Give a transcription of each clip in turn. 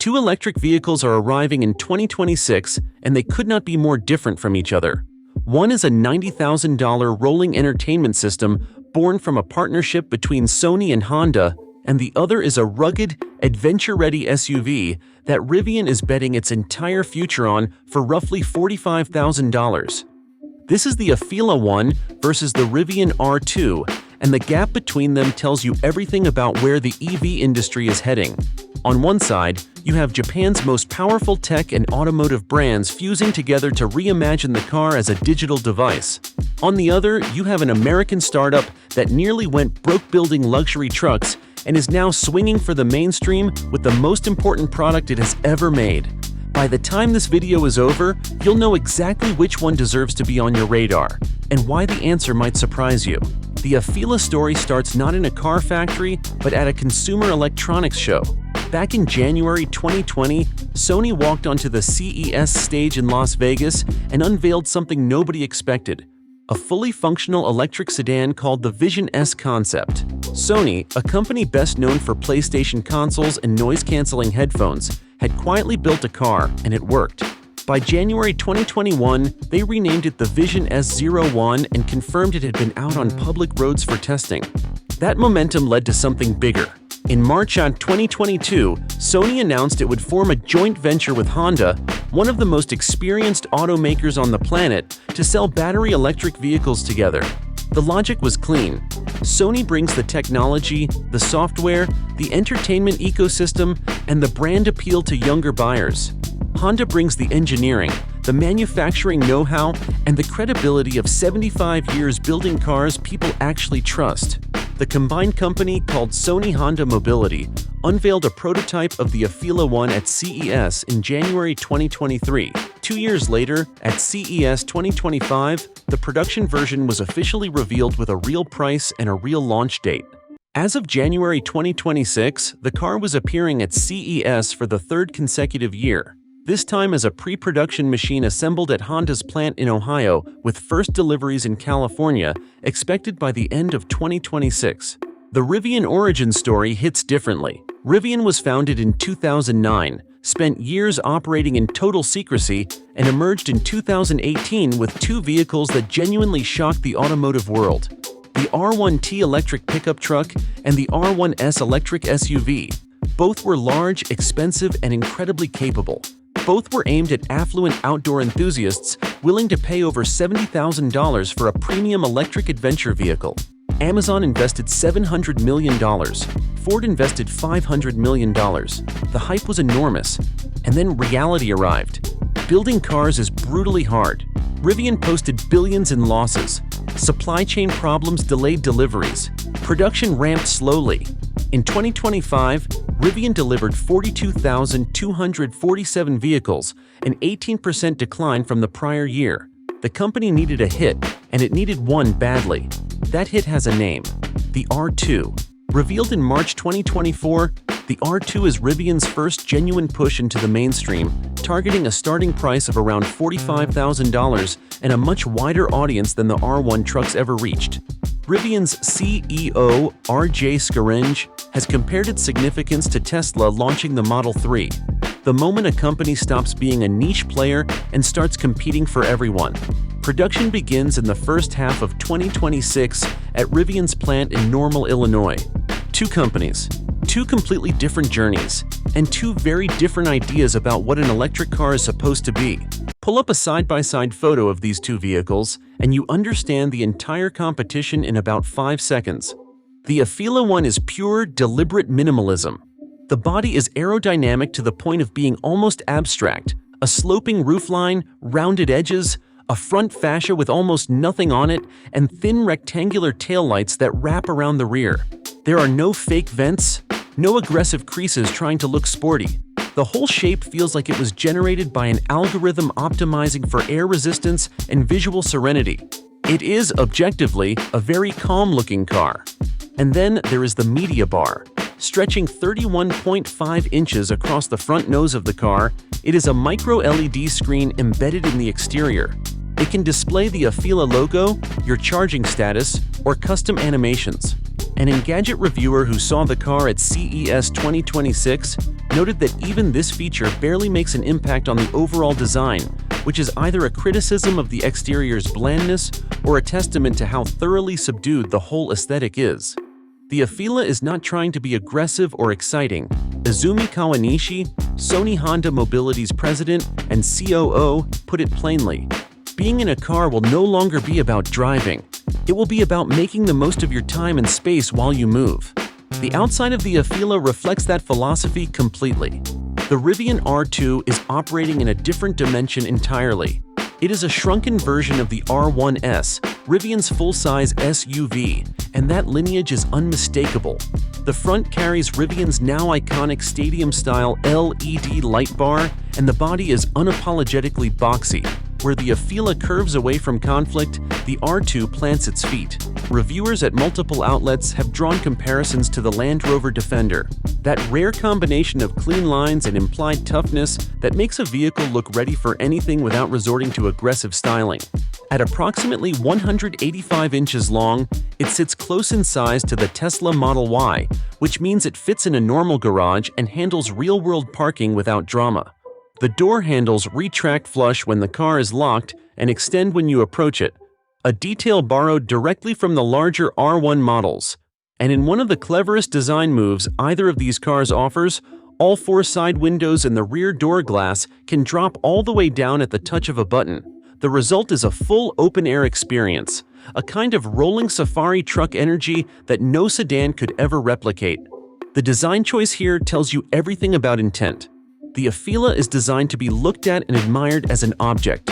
Two electric vehicles are arriving in 2026, and they could not be more different from each other. One is a $90,000 rolling entertainment system born from a partnership between Sony and Honda, and the other is a rugged, adventure-ready SUV that Rivian is betting its entire future on for roughly $45,000. This is the Afeela One versus the Rivian R2, and the gap between them tells you everything about where the EV industry is heading. On one side, you have Japan's most powerful tech and automotive brands fusing together to reimagine the car as a digital device. On the other, you have an American startup that nearly went broke building luxury trucks and is now swinging for the mainstream with the most important product it has ever made. By the time this video is over, you'll know exactly which one deserves to be on your radar, and why the answer might surprise you. The Afeela story starts not in a car factory, but at a consumer electronics show. Back in January 2020, Sony walked onto the CES stage in Las Vegas and unveiled something nobody expected: a fully functional electric sedan called the Vision S concept. Sony, a company best known for PlayStation consoles and noise-canceling headphones, had quietly built a car, and it worked. By January 2021, they renamed it the Vision S01 and confirmed it had been out on public roads for testing. That momentum led to something bigger. In March 2022, Sony announced it would form a joint venture with Honda, one of the most experienced automakers on the planet, to sell battery electric vehicles together. The logic was clean. Sony brings the technology, the software, the entertainment ecosystem, and the brand appeal to younger buyers. Honda brings the engineering, the manufacturing know-how, and the credibility of 75 years building cars people actually trust. The combined company, called Sony Honda Mobility, unveiled a prototype of the Afeela One at CES in January 2023. 2 years later, at CES 2025, the production version was officially revealed with a real price and a real launch date. As of January 2026, the car was appearing at CES for the third consecutive year, this time as a pre-production machine assembled at Honda's plant in Ohio, with first deliveries in California expected by the end of 2026. The Rivian origin story hits differently. Rivian was founded in 2009, spent years operating in total secrecy, and emerged in 2018 with two vehicles that genuinely shocked the automotive world: the R1T electric pickup truck and the R1S electric SUV. Both were large, expensive, and incredibly capable. Both were aimed at affluent outdoor enthusiasts willing to pay over $70,000 for a premium electric adventure vehicle. Amazon invested $700 million. Ford invested $500 million. The hype was enormous. And then reality arrived. Building cars is brutally hard. Rivian posted billions in losses. Supply chain problems delayed deliveries. Production ramped slowly. In 2025, Rivian delivered 42,247 vehicles, an 18% decline from the prior year. The company needed a hit, and it needed one badly. That hit has a name: the R2. Revealed in March 2024, the R2 is Rivian's first genuine push into the mainstream, targeting a starting price of around $45,000 and a much wider audience than the R1 trucks ever reached. Rivian's CEO, R.J. Scaringe, has compared its significance to Tesla launching the Model 3. The moment a company stops being a niche player and starts competing for everyone. Production begins in the first half of 2026 at Rivian's plant in Normal, Illinois. Two companies, two completely different journeys, and two very different ideas about what an electric car is supposed to be. Pull up a side-by-side photo of these two vehicles, and you understand the entire competition in about 5 seconds. The Afeela One is pure, deliberate minimalism. The body is aerodynamic to the point of being almost abstract: a sloping roofline, rounded edges, a front fascia with almost nothing on it, and thin rectangular taillights that wrap around the rear. There are no fake vents, no aggressive creases trying to look sporty. The whole shape feels like it was generated by an algorithm optimizing for air resistance and visual serenity. It is, objectively, a very calm-looking car. And then there is the media bar. Stretching 31.5 inches across the front nose of the car, it is a micro-LED screen embedded in the exterior. It can display the Afeela logo, your charging status, or custom animations. An Engadget reviewer who saw the car at CES 2026 noted that even this feature barely makes an impact on the overall design, which is either a criticism of the exterior's blandness or a testament to how thoroughly subdued the whole aesthetic is. The Afeela is not trying to be aggressive or exciting. Izumi Kawanishi, Sony Honda Mobility's president and COO, put it plainly. Being in a car will no longer be about driving. It will be about making the most of your time and space while you move. The outside of the Afeela reflects that philosophy completely. The Rivian R2 is operating in a different dimension entirely. It is a shrunken version of the R1S, Rivian's full-size SUV, and that lineage is unmistakable. The front carries Rivian's now iconic stadium-style LED light bar, and the body is unapologetically boxy. Where the Afeela curves away from conflict, the R2 plants its feet. Reviewers at multiple outlets have drawn comparisons to the Land Rover Defender, that rare combination of clean lines and implied toughness that makes a vehicle look ready for anything without resorting to aggressive styling. At approximately 185 inches long, it sits close in size to the Tesla Model Y, which means it fits in a normal garage and handles real-world parking without drama. The door handles retract flush when the car is locked and extend when you approach it, a detail borrowed directly from the larger R1 models. And in one of the cleverest design moves either of these cars offers, all four side windows and the rear door glass can drop all the way down at the touch of a button. The result is a full open-air experience, a kind of rolling safari truck energy that no sedan could ever replicate. The design choice here tells you everything about intent. The Afeela is designed to be looked at and admired as an object.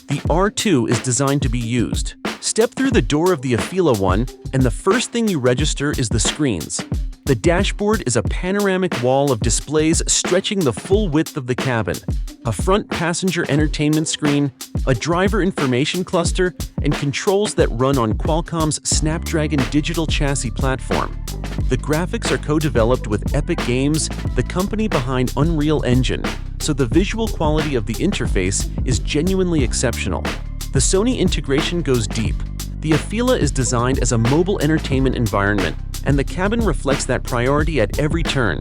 The R2 is designed to be used. Step through the door of the Afeela One, and the first thing you register is the screens. The dashboard is a panoramic wall of displays stretching the full width of the cabin, a front passenger entertainment screen, a driver information cluster, and controls that run on Qualcomm's Snapdragon digital chassis platform. The graphics are co-developed with Epic Games, the company behind Unreal Engine, so the visual quality of the interface is genuinely exceptional. The Sony integration goes deep. The Afeela is designed as a mobile entertainment environment, and the cabin reflects that priority at every turn.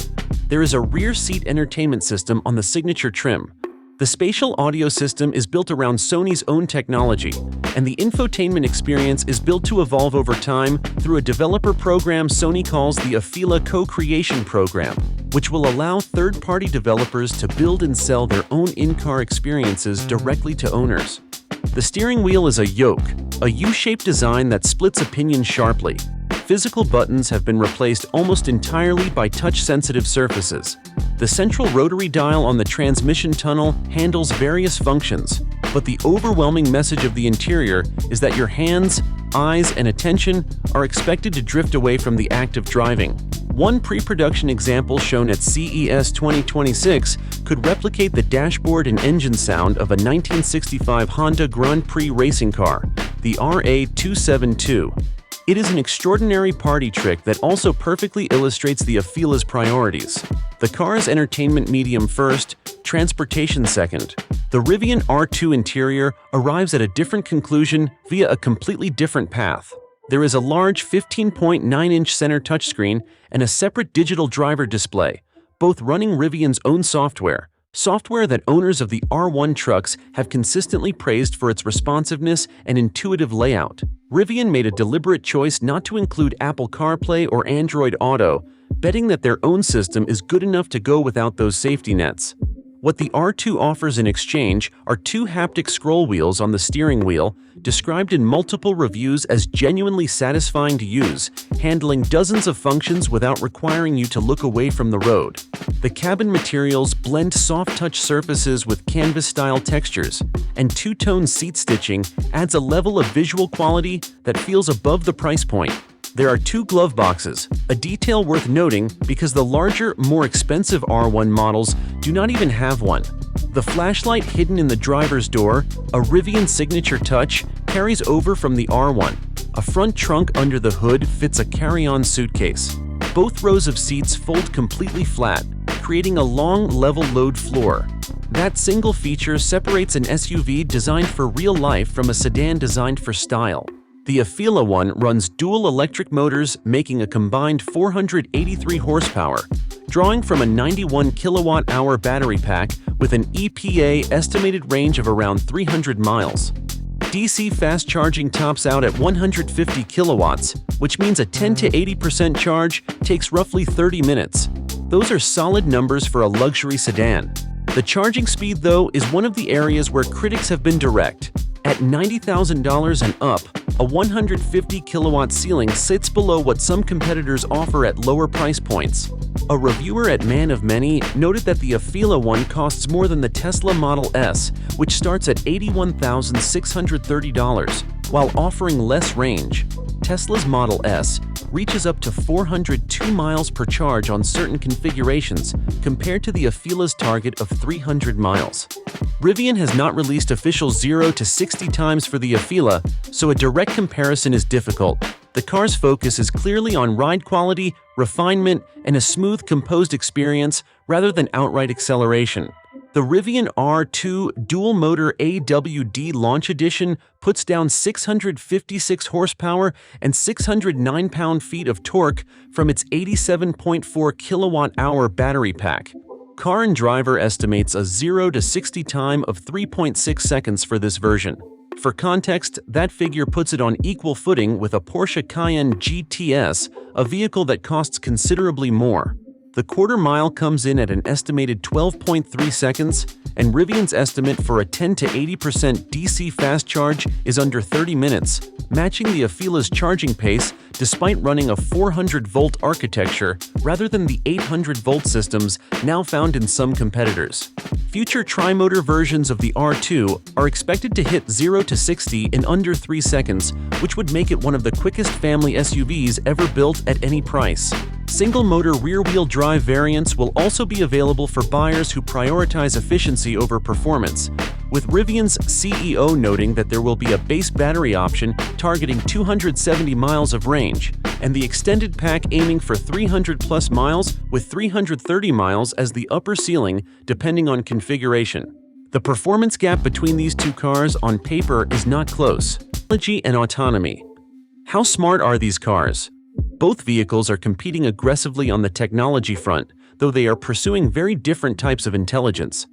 There is a rear seat entertainment system on the signature trim. The spatial audio system is built around Sony's own technology, and the infotainment experience is built to evolve over time through a developer program Sony calls the Afeela Co-Creation Program, which will allow third-party developers to build and sell their own in-car experiences directly to owners. The steering wheel is a yoke, a U-shaped design that splits opinion sharply. Physical buttons have been replaced almost entirely by touch-sensitive surfaces. The central rotary dial on the transmission tunnel handles various functions, but the overwhelming message of the interior is that your hands, eyes, and attention are expected to drift away from the act of driving. One pre-production example shown at CES 2026 could replicate the dashboard and engine sound of a 1965 Honda Grand Prix racing car, the RA272. It is an extraordinary party trick that also perfectly illustrates the Afeela's priorities. The car's entertainment medium first, transportation second. The Rivian R2 interior arrives at a different conclusion via a completely different path. There is a large 15.9-inch center touchscreen and a separate digital driver display, both running Rivian's own software that owners of the R1 trucks have consistently praised for its responsiveness and intuitive layout. Rivian made a deliberate choice not to include Apple CarPlay or Android Auto, betting that their own system is good enough to go without those safety nets. What the R2 offers in exchange are two haptic scroll wheels on the steering wheel, described in multiple reviews as genuinely satisfying to use, handling dozens of functions without requiring you to look away from the road. The cabin materials blend soft-touch surfaces with canvas-style textures, and two-tone seat stitching adds a level of visual quality that feels above the price point. There are two glove boxes, a detail worth noting because the larger, more expensive R1 models do not even have one. The flashlight hidden in the driver's door, a Rivian signature touch, carries over from the R1. A front trunk under the hood fits a carry-on suitcase. Both rows of seats fold completely flat, creating a long, level load floor. That single feature separates an SUV designed for real life from a sedan designed for style. The Afeela One runs dual electric motors, making a combined 483 horsepower. Drawing from a 91 kilowatt-hour battery pack with an EPA estimated range of around 300 miles. DC fast charging tops out at 150 kilowatts, which means a 10 to 80% charge takes roughly 30 minutes. Those are solid numbers for a luxury sedan. The charging speed, though, is one of the areas where critics have been direct. At $90,000 and up, a 150 kilowatt ceiling sits below what some competitors offer at lower price points. A reviewer at Man of Many noted that the Afeela one costs more than the Tesla Model S, which starts at $81,630, while offering less range. Tesla's Model S reaches up to 402 miles per charge on certain configurations, compared to the Afeela's target of 300 miles. Rivian has not released official 0 to 60 times for the Afeela, so a direct comparison is difficult. The car's focus is clearly on ride quality, refinement, and a smooth, composed experience rather than outright acceleration. The Rivian R2 dual-motor AWD Launch Edition puts down 656 horsepower and 609 pound-feet of torque from its 87.4 kilowatt-hour battery pack. Car and Driver estimates a 0 to 60 time of 3.6 seconds for this version. For context, that figure puts it on equal footing with a Porsche Cayenne GTS, a vehicle that costs considerably more. The quarter mile comes in at an estimated 12.3 seconds, and Rivian's estimate for a 10 to 80% DC fast charge is under 30 minutes, matching the Afeela's charging pace despite running a 400-volt architecture rather than the 800-volt systems now found in some competitors. Future tri-motor versions of the R2 are expected to hit 0 to 60 in under 3 seconds, which would make it one of the quickest family SUVs ever built at any price. Single-motor rear-wheel drive variants will also be available for buyers who prioritize efficiency over performance, with Rivian's CEO noting that there will be a base battery option targeting 270 miles of range, and the extended pack aiming for 300-plus miles with 330 miles as the upper ceiling, depending on configuration. The performance gap between these two cars on paper is not close. Technology and autonomy. How smart are these cars? Both vehicles are competing aggressively on the technology front, though they are pursuing very different types of intelligence.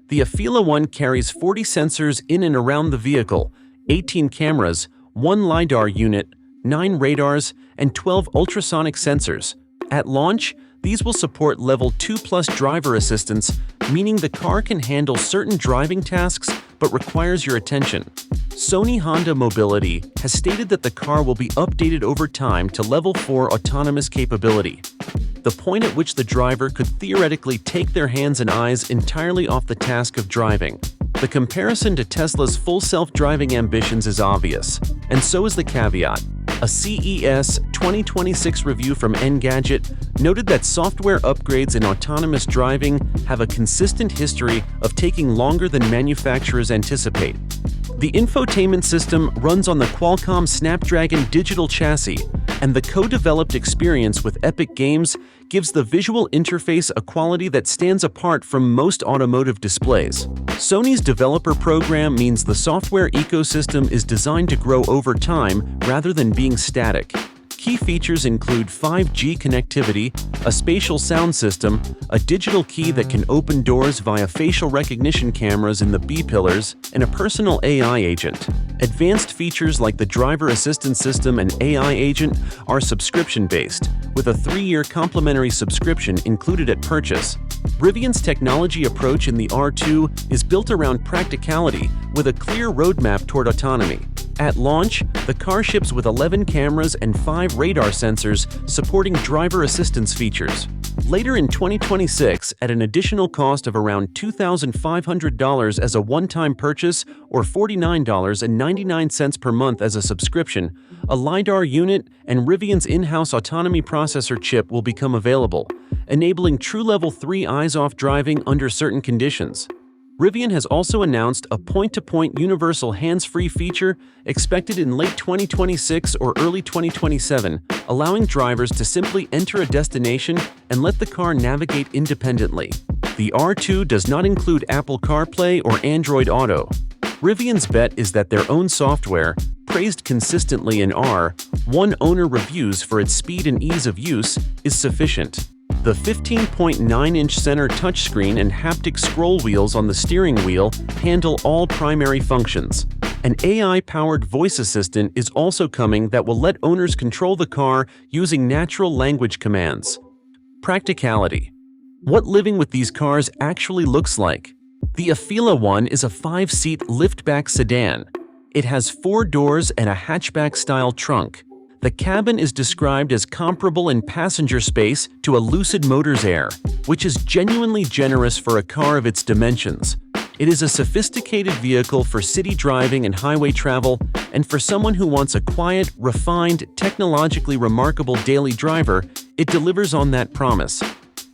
The Afeela one carries 40 sensors in and around the vehicle, 18 cameras, 1 LiDAR unit, 9 radars, and 12 ultrasonic sensors. At launch, these will support Level 2+ driver assistance, meaning the car can handle certain driving tasks but requires your attention. Sony Honda Mobility has stated that the car will be updated over time to Level 4 autonomous capability, the point at which the driver could theoretically take their hands and eyes entirely off the task of driving. The comparison to Tesla's full self-driving ambitions is obvious, and so is the caveat. A CES 2026 review from Engadget noted that software upgrades in autonomous driving have a consistent history of taking longer than manufacturers anticipate. The infotainment system runs on the Qualcomm Snapdragon digital chassis, and the co-developed experience with Epic Games gives the visual interface a quality that stands apart from most automotive displays. Sony's developer program means the software ecosystem is designed to grow over time rather than being static. Key features include 5G connectivity, a spatial sound system, a digital key that can open doors via facial recognition cameras in the B-pillars, and a personal AI agent. Advanced features like the driver assistance system and AI agent are subscription-based, with a 3-year complimentary subscription included at purchase. Rivian's technology approach in the R2 is built around practicality, with a clear roadmap toward autonomy. At launch, the car ships with 11 cameras and 5 radar sensors supporting driver assistance features. Later in 2026, at an additional cost of around $2,500 as a one-time purchase or $49.99 per month as a subscription, a LiDAR unit and Rivian's in-house autonomy processor chip will become available, enabling true Level 3 eyes-off driving under certain conditions. Rivian has also announced a point-to-point universal hands-free feature expected in late 2026 or early 2027, allowing drivers to simply enter a destination and let the car navigate independently. The R2 does not include Apple CarPlay or Android Auto. Rivian's bet is that their own software, praised consistently in R1 owner reviews for its speed and ease of use, is sufficient. The The 15.9-inch center touchscreen and haptic scroll wheels on the steering wheel handle all primary functions. An AI-powered voice assistant is also coming that will let owners control the car using natural language commands. Practicality. What living with these cars actually looks like. The Afeela One is a 5-seat liftback sedan. It has 4 doors and a hatchback-style trunk. The cabin is described as comparable in passenger space to a Lucid Motors Air, which is genuinely generous for a car of its dimensions. It is a sophisticated vehicle for city driving and highway travel, and for someone who wants a quiet, refined, technologically remarkable daily driver, it delivers on that promise.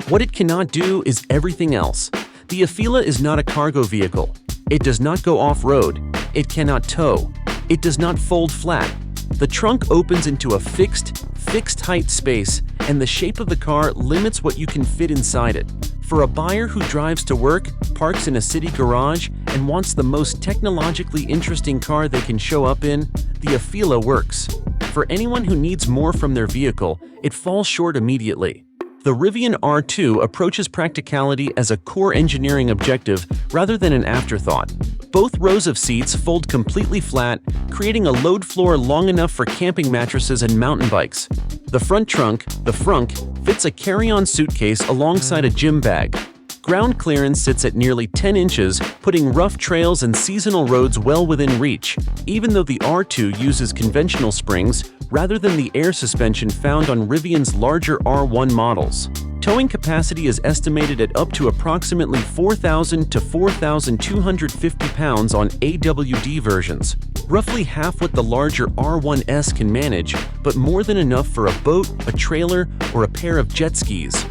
What it cannot do is everything else. The Afeela is not a cargo vehicle. It does not go off-road. It cannot tow. It does not fold flat. The trunk opens into a fixed-height space, and the shape of the car limits what you can fit inside it. For a buyer who drives to work, parks in a city garage, and wants the most technologically interesting car they can show up in, the Afeela works. For anyone who needs more from their vehicle, it falls short immediately. The Rivian R2 approaches practicality as a core engineering objective rather than an afterthought. Both rows of seats fold completely flat, creating a load floor long enough for camping mattresses and mountain bikes. The front trunk, the frunk, fits a carry-on suitcase alongside a gym bag. Ground clearance sits at nearly 10 inches, putting rough trails and seasonal roads well within reach, even though the R2 uses conventional springs rather than the air suspension found on Rivian's larger R1 models. Towing capacity is estimated at up to approximately 4,000 to 4,250 pounds on AWD versions, roughly half what the larger R1S can manage, but more than enough for a boat, a trailer, or a pair of jet skis.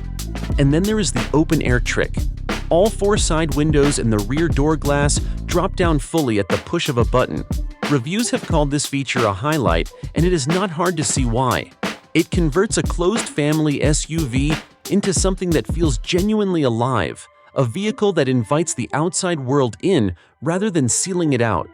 And then there is the open-air trick. All 4 side windows and the rear door glass drop down fully at the push of a button. Reviews have called this feature a highlight, and it is not hard to see why. It converts a closed family SUV into something that feels genuinely alive, a vehicle that invites the outside world in rather than sealing it out.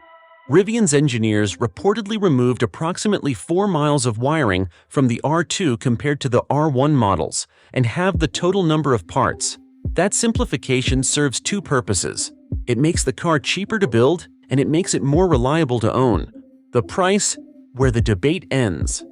Rivian's engineers reportedly removed approximately 4 miles of wiring from the R2 compared to the R1 models, and halved the total number of parts. That simplification serves 2 purposes. It makes the car cheaper to build, and it makes it more reliable to own. The price, where the debate ends.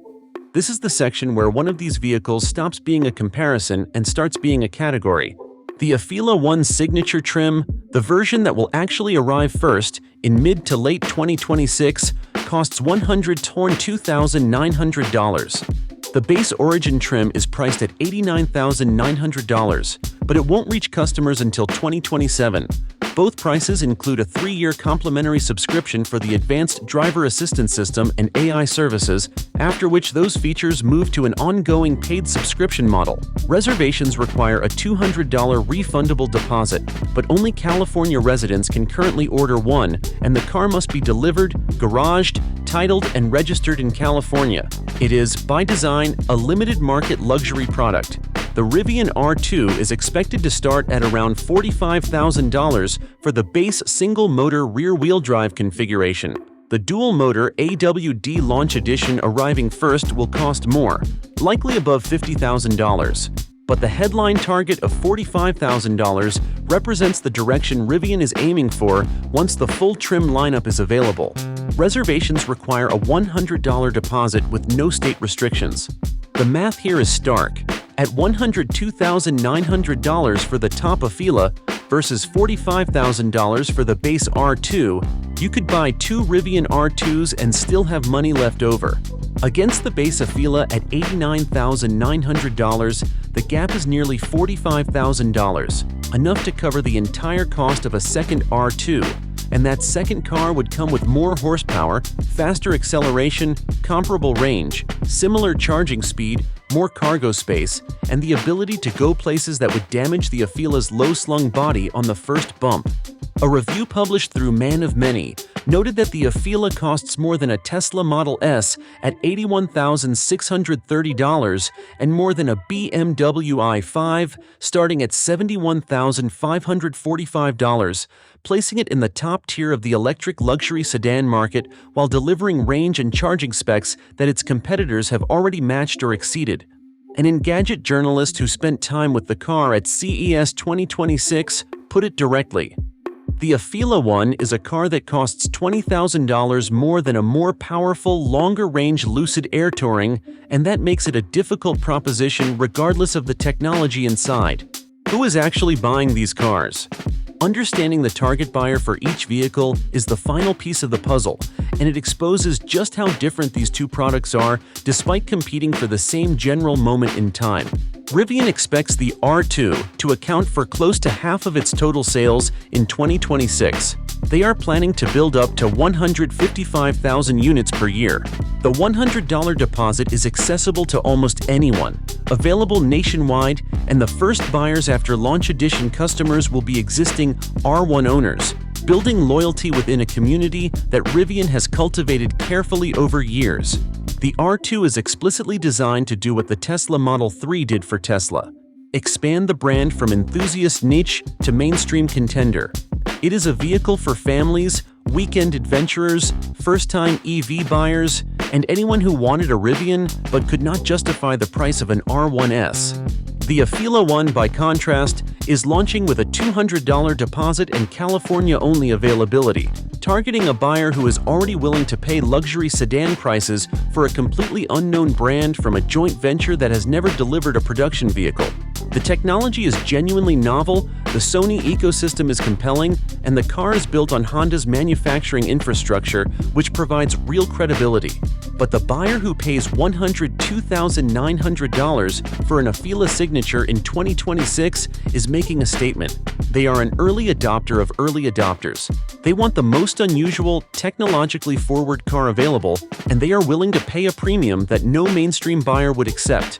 This is the section where one of these vehicles stops being a comparison and starts being a category. The Afeela One signature trim, the version that will actually arrive first in mid to late 2026, costs $102,900. The base Origin trim is priced at $89,900, but it won't reach customers until 2027. Both prices include a 3-year complimentary subscription for the advanced driver assistance system and AI services, after which those features move to an ongoing paid subscription model. Reservations require a $200 refundable deposit, but only California residents can currently order one, and the car must be delivered, garaged, titled, and registered in California. It is, by design, a limited market luxury product. The Rivian R2 is expected to start at around $45,000 for the base single-motor rear-wheel drive configuration. The dual-motor AWD Launch Edition arriving first will cost more, likely above $50,000. But the headline target of $45,000 represents the direction Rivian is aiming for once the full trim lineup is available. Reservations require a $100 deposit with no state restrictions. The math here is stark. At $102,900 for the top Afeela versus $45,000 for the base R2, you could buy 2 Rivian R2s and still have money left over. Against the base Afeela at $89,900, the gap is nearly $45,000, enough to cover the entire cost of a second R2. And that second car would come with more horsepower, faster acceleration, comparable range, similar charging speed, more cargo space, and the ability to go places that would damage the Afeela's low-slung body on the first bump. A review published through Man of Many noted that the Afeela costs more than a Tesla Model S at $81,630 and more than a BMW i5 starting at $71,545, placing it in the top tier of the electric luxury sedan market while delivering range and charging specs that its competitors have already matched or exceeded. An Engadget journalist who spent time with the car at CES 2026 put it directly. The Afeela One is a car that costs $20,000 more than a more powerful, longer-range Lucid Air Touring, and that makes it a difficult proposition regardless of the technology inside. Who is actually buying these cars? Understanding the target buyer for each vehicle is the final piece of the puzzle, and it exposes just how different these two products are despite competing for the same general moment in time. Rivian expects the R2 to account for close to half of its total sales in 2026. They are planning to build up to 155,000 units per year. The $100 deposit is accessible to almost anyone, available nationwide, and the first buyers after launch edition customers will be existing R1 owners, building loyalty within a community that Rivian has cultivated carefully over years. The R2 is explicitly designed to do what the Tesla Model 3 did for Tesla: expand the brand from enthusiast niche to mainstream contender. It is a vehicle for families, weekend adventurers, first-time EV buyers, and anyone who wanted a Rivian but could not justify the price of an R1S. The Afeela One, by contrast, is launching with a $200 deposit and California-only availability, targeting a buyer who is already willing to pay luxury sedan prices for a completely unknown brand from a joint venture that has never delivered a production vehicle. The technology is genuinely novel, the Sony ecosystem is compelling, and the car is built on Honda's manufacturing infrastructure, which provides real credibility. But the buyer who pays $102,900 for an Afeela signature in 2026 is making a statement. They are an early adopter of early adopters. They want the most unusual, technologically forward car available, and they are willing to pay a premium that no mainstream buyer would accept.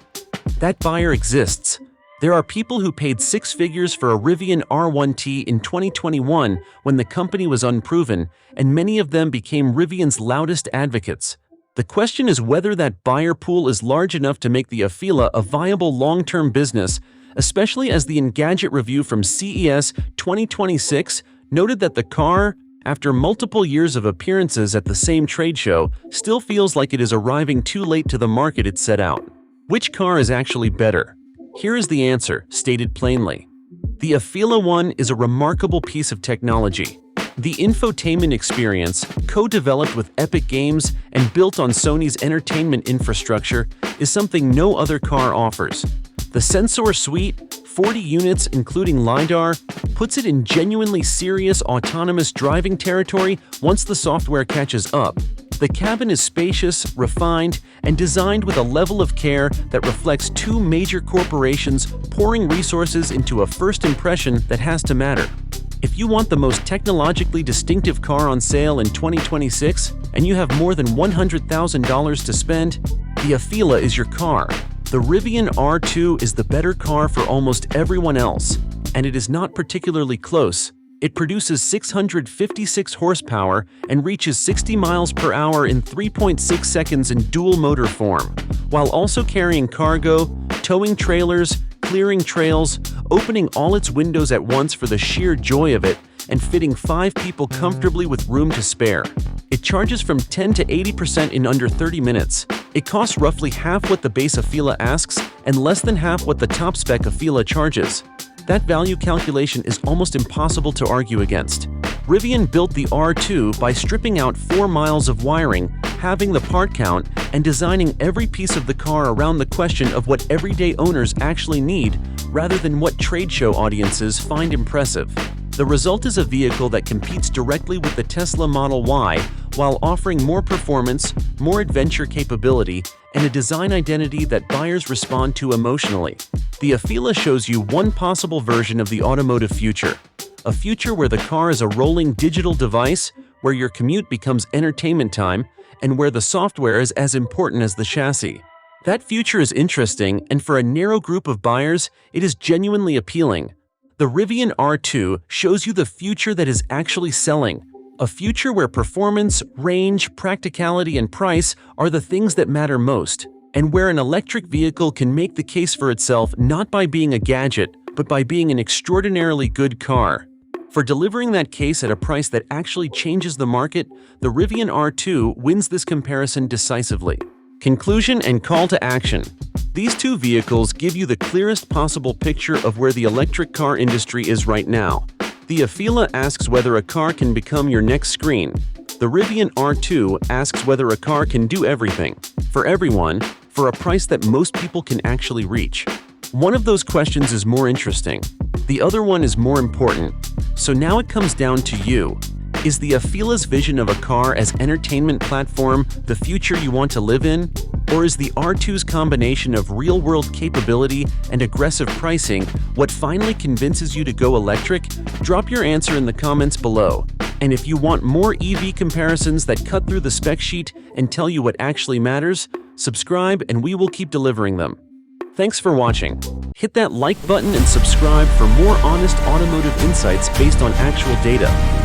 That buyer exists. There are people who paid six figures for a Rivian R1T in 2021 when the company was unproven, and many of them became Rivian's loudest advocates. The question is whether that buyer pool is large enough to make the Afeela a viable long-term business, especially as the Engadget review from CES 2026 noted that the car, after multiple years of appearances at the same trade show, still feels like it is arriving too late to the market it set out. Which car is actually better? Here is the answer, stated plainly. The Afeela One is a remarkable piece of technology. The infotainment experience, co-developed with Epic Games and built on Sony's entertainment infrastructure, is something no other car offers. The sensor suite, 40 units including LiDAR, puts it in genuinely serious autonomous driving territory once the software catches up. The cabin is spacious, refined, and designed with a level of care that reflects two major corporations pouring resources into a first impression that has to matter. If you want the most technologically distinctive car on sale in 2026 and you have more than $100,000 to spend, the Afeela is your car. The Rivian R2 is the better car for almost everyone else, and it is not particularly close. It produces 656 horsepower and reaches 60 miles per hour in 3.6 seconds in dual-motor form, while also carrying cargo, towing trailers, clearing trails, opening all its windows at once for the sheer joy of it, and fitting 5 people comfortably with room to spare. It charges from 10 to 80% in under 30 minutes. It costs roughly half what the base Afeela asks and less than half what the top-spec Afeela charges. That value calculation is almost impossible to argue against. Rivian built the R2 by stripping out 4 miles of wiring, halving the part count, and designing every piece of the car around the question of what everyday owners actually need, rather than what trade show audiences find impressive. The result is a vehicle that competes directly with the Tesla Model Y while offering more performance, more adventure capability, and a design identity that buyers respond to emotionally. The Afeela shows you one possible version of the automotive future. A future where the car is a rolling digital device, where your commute becomes entertainment time, and where the software is as important as the chassis. That future is interesting, and for a narrow group of buyers, it is genuinely appealing. The Rivian R2 shows you the future that is actually selling. A future where performance, range, practicality, and price are the things that matter most, and where an electric vehicle can make the case for itself not by being a gadget, but by being an extraordinarily good car. For delivering that case at a price that actually changes the market, the Rivian R2 wins this comparison decisively. Conclusion and call to action. These two vehicles give you the clearest possible picture of where the electric car industry is right now. The Afeela asks whether a car can become your next screen. The Rivian R2 asks whether a car can do everything, for everyone, for a price that most people can actually reach. One of those questions is more interesting. The other one is more important. So now it comes down to you. Is the Afeela's vision of a car as entertainment platform the future you want to live in? Or is the R2's combination of real-world capability and aggressive pricing what finally convinces you to go electric? Drop your answer in the comments below. And if you want more EV comparisons that cut through the spec sheet and tell you what actually matters, subscribe and we will keep delivering them. Thanks for watching. Hit that like button and subscribe for more honest automotive insights based on actual data.